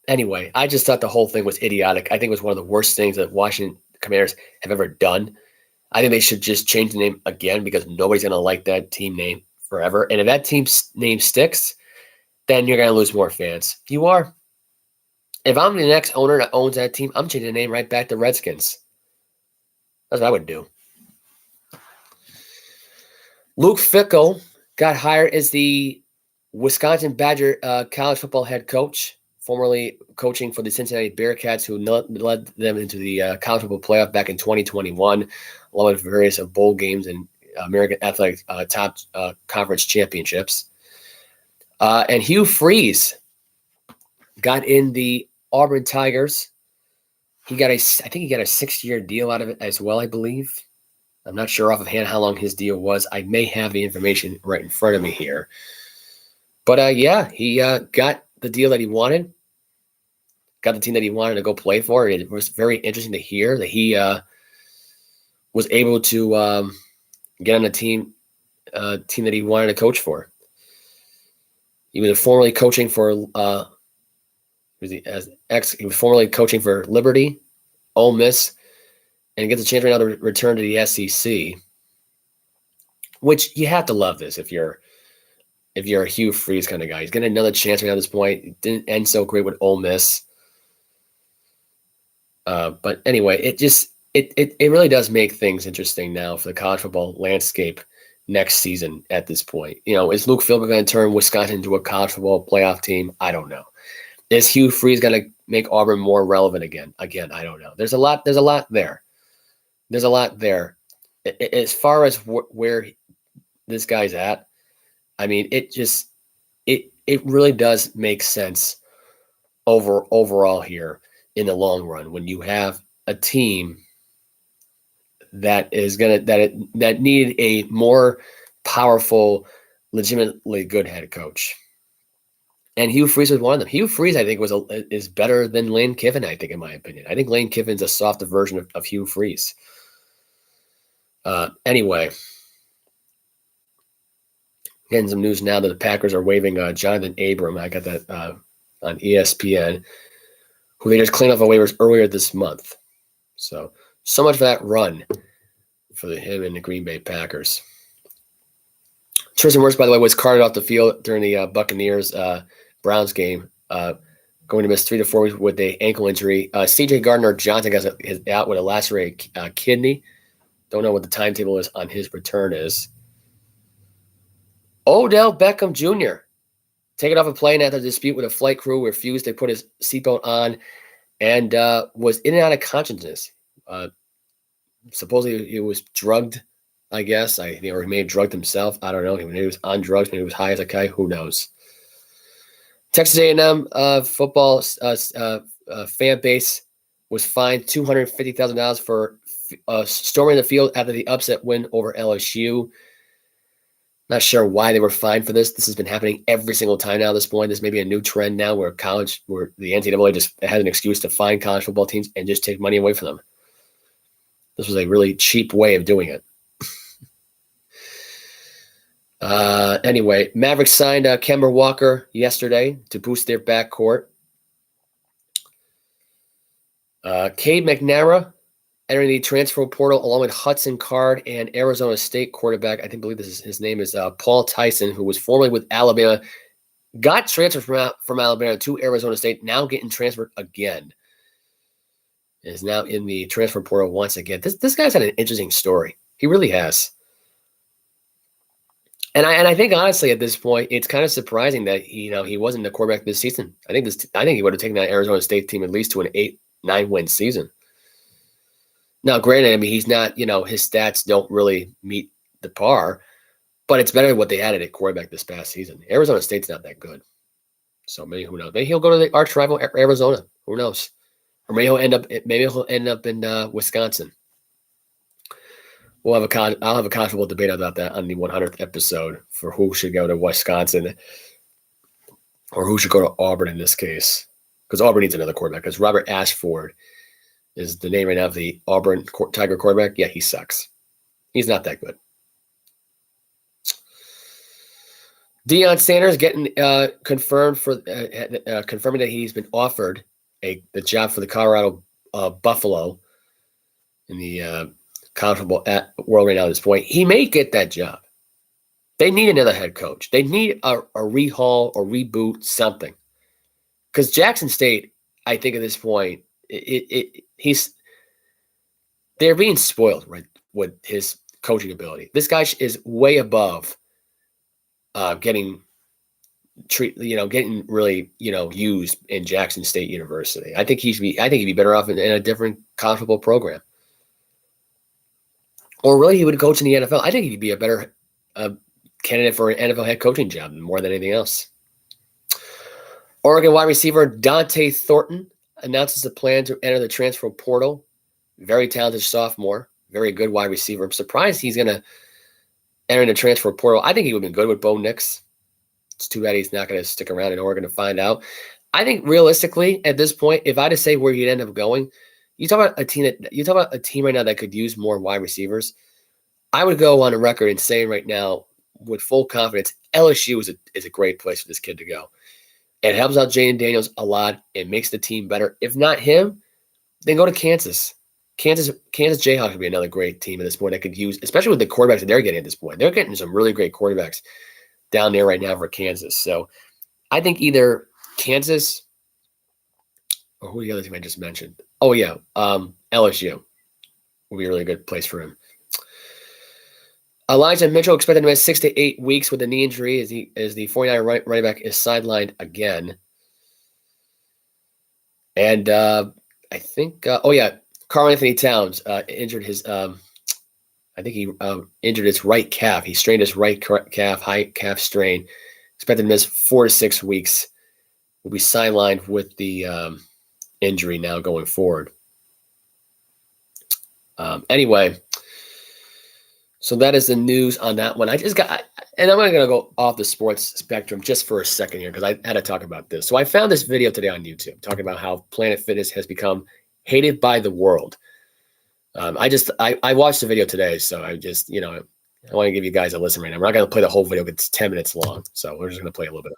Anyway, I just thought the whole thing was idiotic. I think it was one of the worst things that Washington Commanders have ever done. I think they should just change the name again because nobody's going to like that team name forever. And if that team's name sticks, then you're going to lose more fans. You are. If I'm the next owner that owns that team, I'm changing the name right back to Redskins. That's what I would do. Luke Fickell got hired as the Wisconsin Badger college football head coach, formerly coaching for the Cincinnati Bearcats, who led them into the college football playoff back in 2021, along with various bowl games and American Athletic top conference championships. And Hugh Freeze got in the Auburn Tigers. I think he got a 6-year deal out of it as well, I believe. I'm not sure off of hand how long his deal was. I may have the information right in front of me here. But he got the deal that he wanted. Got the team that he wanted to go play for. It was very interesting to hear that he was able to get on a team that he wanted to coach for. He was formerly coaching for he was formerly coaching for Liberty, Ole Miss, and gets a chance right now to return to the SEC. Which you have to love this if you're a Hugh Freeze kind of guy. He's getting another chance right now at this point. It didn't end so great with Ole Miss. But anyway, it really does make things interesting now for the college football landscape next season at this point. Is Luke Fickell going to turn Wisconsin into a college football playoff team? I don't know. Is Hugh Freeze going to make Auburn more relevant again? Again, I don't know. There's a lot there. There's a lot there. As far as where this guy's at, I mean, it really does make sense overall here in the long run when you have a team that needed a more powerful, legitimately good head coach. And Hugh Freeze was one of them. Hugh Freeze, I think, is better than Lane Kiffin, I think, in my opinion. I think Lane Kiffin's a softer version of Hugh Freeze. Anyway, getting some news now that the Packers are waiving Jonathan Abram. I got that on ESPN, who they just cleaned off the waivers earlier this month. So much for that run for him and the Green Bay Packers. Tristan Wirfs, by the way, was carted off the field during the Buccaneers Browns game, going to miss 3 to 4 weeks with an ankle injury. C.J. Gardner-Johnson is out with a lacerated kidney. Don't know what the timetable is on his return is. Odell Beckham Jr. taken off a plane after a dispute with a flight crew, refused to put his seatbelt on, and was in and out of consciousness. Supposedly he was drugged, I guess. Or he may have drugged himself. I don't know. Maybe he was on drugs. Maybe he was high as a kite. Who knows? Texas A&M football fan base was fined $250,000 for storming the field after the upset win over LSU. Not sure why they were fined for this. This has been happening every single time now at this point. This may be a new trend now where the NCAA just has an excuse to fine college football teams and just take money away from them. This was a really cheap way of doing it. Anyway, Mavericks signed Kemba Walker yesterday to boost their backcourt. Cade McNamara entering the transfer portal along with Hudson Card and Arizona State quarterback. Believe his name is Paul Tyson, who was formerly with Alabama, got transferred from Alabama to Arizona State, now getting transferred again. Is now in the transfer portal once again. This guy's had an interesting story. He really has. And I think honestly at this point it's kind of surprising that he wasn't the quarterback this season. I think he would have taken that Arizona State team at least to an 8-9 win season. Now, granted, he's not, his stats don't really meet the par, but it's better than what they had at quarterback this past season. Arizona State's not that good. So maybe who knows? Maybe he'll go to the arch rival Arizona. Who knows? Or maybe he'll end up in Wisconsin. I'll have a college football debate about that on the 100th episode for who should go to Wisconsin. or who should go to Auburn in this case, because Auburn needs another quarterback, because Robert Ashford is the name right now of the Auburn Tiger quarterback. Yeah, he sucks. He's not that good. Deion Sanders getting confirmed for confirming that he's been offered the job for the Colorado Buffalo in the college football world right now at this point. He may get that job. They need another head coach. They need a rehaul or reboot, something. Because Jackson State, I think at this point, they're being spoiled, right, with his coaching ability. This guy is way above getting really, used in Jackson State University. I think he'd be better off in a different college football program. Or really, he would coach in the NFL. I think he'd be a better candidate for an NFL head coaching job more than anything else. Oregon wide receiver Dante Thornton announces a plan to enter the transfer portal. Very talented sophomore, very good wide receiver. I'm surprised he's going to enter the transfer portal. I think he would have been good with Bo Nix. It's too bad he's not going to stick around in Oregon to find out. I think realistically, at this point, if I had to say where he'd end up going, you talk about a team right now that could use more wide receivers. I would go on a record and saying right now, with full confidence, LSU is a great place for this kid to go. It helps out Jaden Daniels a lot. It makes the team better. If not him, then go to Kansas. Kansas Jayhawks would be another great team at this point that could use, especially with the quarterbacks that they're getting at this point. They're getting some really great quarterbacks down there right now for Kansas. So I think either Kansas or who the other team I just mentioned? Oh, yeah, LSU would be a really good place for him. Elijah Mitchell expected to miss 6 to 8 weeks with a knee injury as the 49er running back is sidelined again. And I think, Karl Anthony Towns injured his, I think he injured his right calf. He strained his right calf, high calf strain. Expected to miss 4 to 6 weeks. Will be sidelined with the injury now going forward. Anyway, so that is the news on that one. And I'm going to go off the sports spectrum just for a second here because I had to talk about this. So I found this video today on YouTube talking about how Planet Fitness has become hated by the world. I watched the video today, so I just, I want to give you guys a listen right now. We're not going to play the whole video because it's 10 minutes long. So we're just going to play a little bit of it.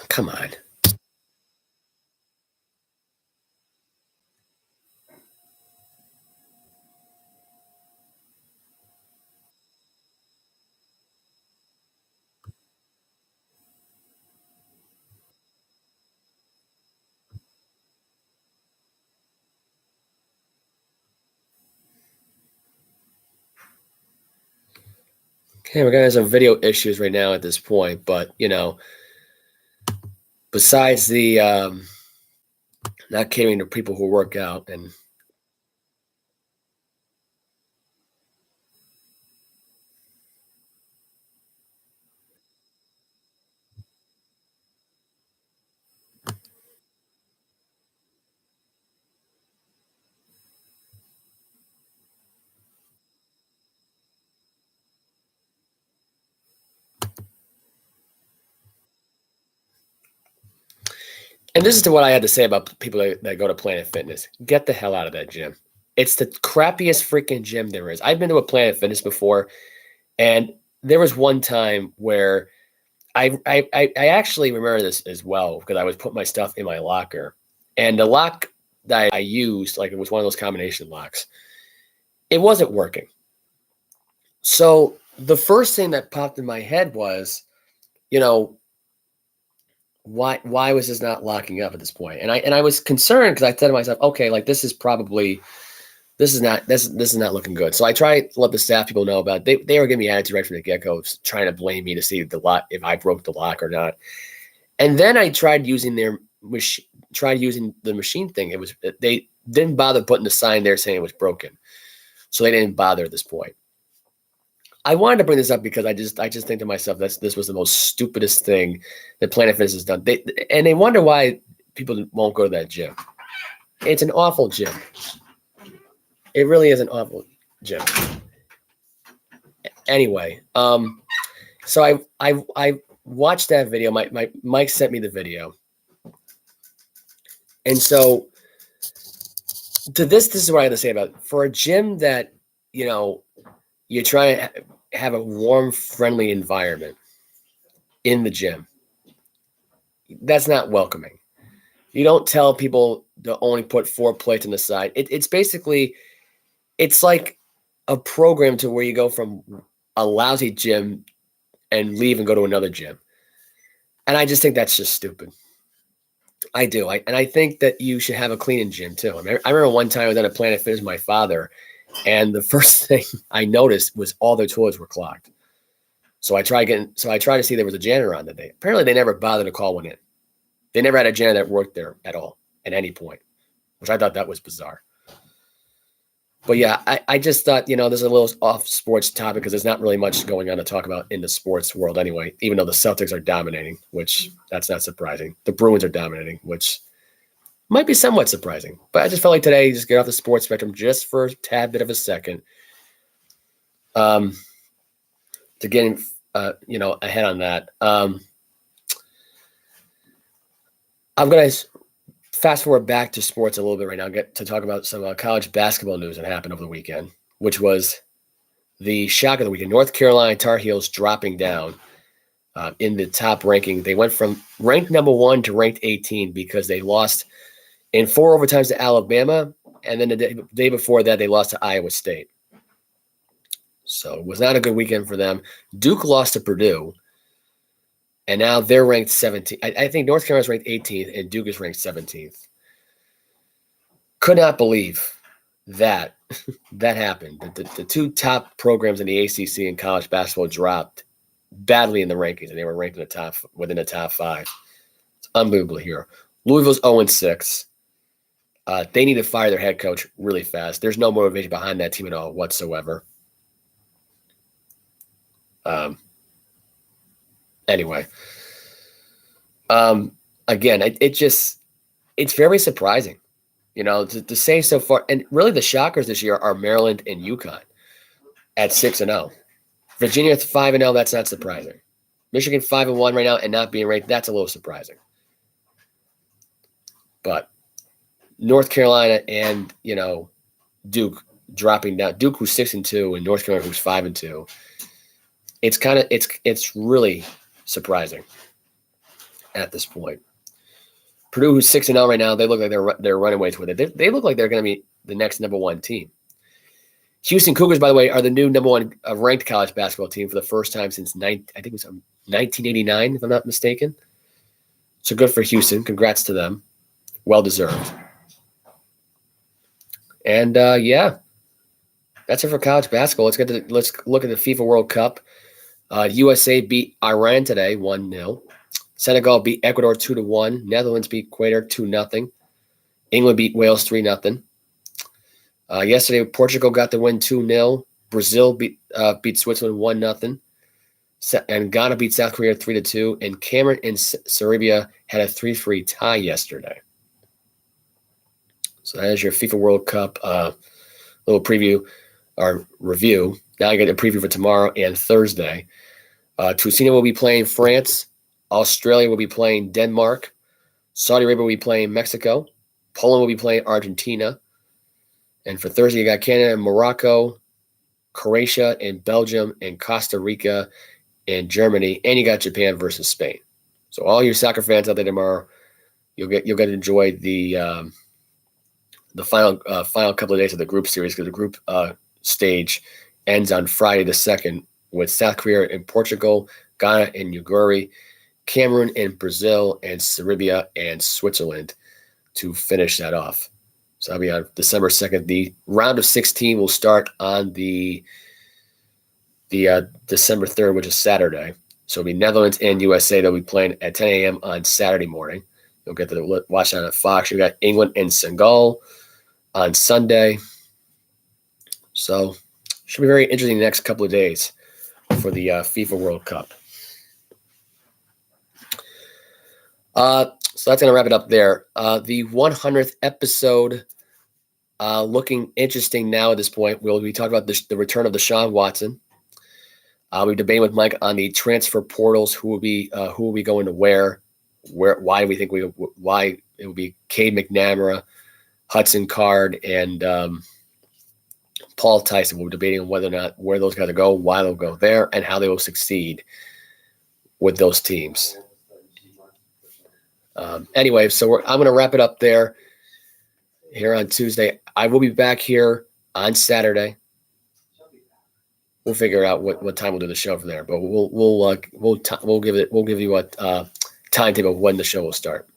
Come on. Okay, we're going to have some video issues right now at this point, but, besides the not catering to people who work out and this is to what I had to say about people that go to Planet Fitness. Get the hell out of that gym. It's the crappiest freaking gym there is. I've been to a Planet Fitness before, And there was one time where I actually remember this as well because I was putting my stuff in my locker, and the lock that I used, like it was one of those combination locks, it wasn't working. So the first thing that popped in my head was, why was this not locking up at this point? And I was concerned because I said to myself, okay, like this is not looking good. So I tried to let the staff people know about it. They were giving me attitude right from the get-go, trying to blame me to see if I broke the lock or not. And then I tried using the machine thing. They didn't bother putting the sign there saying it was broken. So they didn't bother at this point. I wanted to bring this up because I just think to myself this was the most stupidest thing that Planet Fitness has done. They wonder why people won't go to that gym. It's an awful gym. It really is an awful gym. Anyway, so I watched that video. My Mike sent me the video, and so this is what I have to say about it. For a gym that you're trying to have a warm, friendly environment in the gym. That's not welcoming. You don't tell people to only put 4 plates on the side. It's like a program to where you go from a lousy gym and leave and go to another gym. And I just think that's just stupid. I do. I think that you should have a cleaning gym too. I remember one time I was at a Planet Fitness with my father, and the first thing I noticed was all their toilets were clogged. So I tried to see if there was a janitor on that day. Apparently they never bothered to call one in. They never had a janitor that worked there at all at any point, which I thought that was bizarre. But yeah, I just thought, this is a little off sports topic because there's not really much going on to talk about in the sports world anyway, even though the Celtics are dominating, which that's not surprising. The Bruins are dominating, which might be somewhat surprising. But I just felt like today, just get off the sports spectrum just for a tad bit of a second. To get ahead on that. I'm going to fast forward back to sports a little bit right now, get to talk about some college basketball news that happened over the weekend, which was the shock of the weekend. North Carolina Tar Heels dropping down in the top ranking. They went from ranked number 1 to ranked 18 because they lost in 4 overtimes to Alabama, and then the day before that, they lost to Iowa State. So it was not a good weekend for them. Duke lost to Purdue, and now they're ranked 17th. I think North Carolina's ranked 18th, and Duke is ranked 17th. Could not believe that happened. The 2 top programs in the ACC in college basketball dropped badly in the rankings, and they were ranked within the top 5. It's unbelievable here. Louisville's 0-6. They need to fire their head coach really fast. There's no motivation behind that team at all whatsoever. Anyway, again, it's very surprising, to say so far. And really the shockers this year are Maryland and UConn at 6-0. Virginia at 5-0. That's not surprising. Michigan 5-1 right now and not being ranked. That's a little surprising. But North Carolina and, Duke dropping down. Duke who's 6-2 and North Carolina who's 5-2. It's really surprising at this point. Purdue, who's 6-0 right now, they look like they're running away with it. They look like they're going to be the next number 1 team. Houston Cougars, by the way, are the new number 1 ranked college basketball team for the first time since I think it was 1989, if I'm not mistaken. So good for Houston. Congrats to them. Well deserved. And that's it for college basketball. Let's look at the FIFA World Cup. USA beat Iran today, 1-0. Senegal beat Ecuador 2-1. Netherlands beat Ecuador 2-0. England beat Wales 3-0. Yesterday, Portugal got the win 2-0. Brazil beat Switzerland 1-0. And Ghana beat South Korea 3-2. And Cameroon and Serbia had a 3-3 tie yesterday. So that is your FIFA World Cup little preview or review. Now I get a preview for tomorrow and Thursday. Tunisia will be playing France. Australia will be playing Denmark. Saudi Arabia will be playing Mexico. Poland will be playing Argentina. And for Thursday, you got Canada and Morocco. Croatia and Belgium and Costa Rica and Germany, and you got Japan versus Spain. So all your soccer fans out there tomorrow, you'll get to enjoy the final couple of days of the group series, because the group stage ends on Friday the 2nd with South Korea and Portugal, Ghana and Uruguay, Cameroon and Brazil, and Serbia and Switzerland to finish that off. So that'll be on December 2nd. The round of 16 will start on the December 3rd, which is Saturday. So it'll be Netherlands and USA. They'll be playing at 10 a.m. on Saturday morning. You'll get to watch that on Fox. You got England and Senegal on Sunday. So should be very interesting the next couple of days for the FIFA World Cup. So that's going to wrap it up there. The 100th episode looking interesting now at this point. We'll be talking about the return of Deshaun Watson. We're debating with Mike on the transfer portals, who will be going to where, why we think why it will be Cade McNamara, Hudson Card, and Paul Tyson. We're debating on whether or not where those guys will go, why they'll go there, and how they will succeed with those teams. Anyway, so I'm going to wrap it up there here on Tuesday. I will be back here on Saturday. We'll figure out what time we'll do the show from there, but we'll give you a timetable of when the show will start.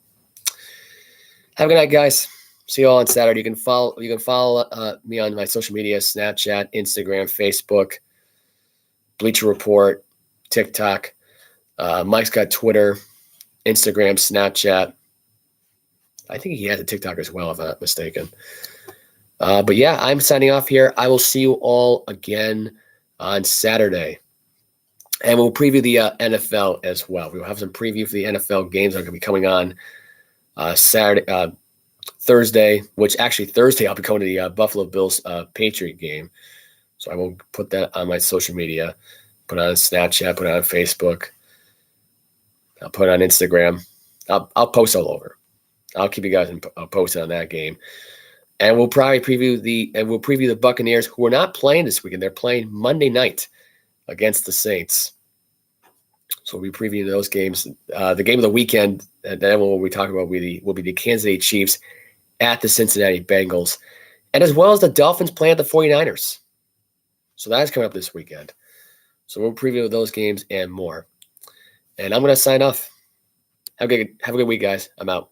Have a good night, guys. See you all on Saturday. You can follow me on my social media: Snapchat, Instagram, Facebook, Bleacher Report, TikTok. Mike's got Twitter, Instagram, Snapchat. I think he has a TikTok as well, if I'm not mistaken. But yeah, I'm signing off here. I will see you all again on Saturday. And we'll preview the NFL as well. We'll have some preview for the NFL games that are going to be coming on Thursday, which actually Thursday I'll be going to the Buffalo Bills Patriot game. So I will put that on my social media, put it on Snapchat, put it on Facebook. I'll put it on Instagram. I'll post all over. I'll keep you guys posted on that game. And we'll probably preview the Buccaneers, who are not playing this weekend. They're playing Monday night against the Saints. So we'll be previewing those games. The game of the weekend, and then what we talk about will be the Kansas City Chiefs at the Cincinnati Bengals, and as well as the Dolphins playing at the 49ers. So that's coming up this weekend. So we'll preview those games and more. And I'm going to sign off. Have a good week, guys. I'm out.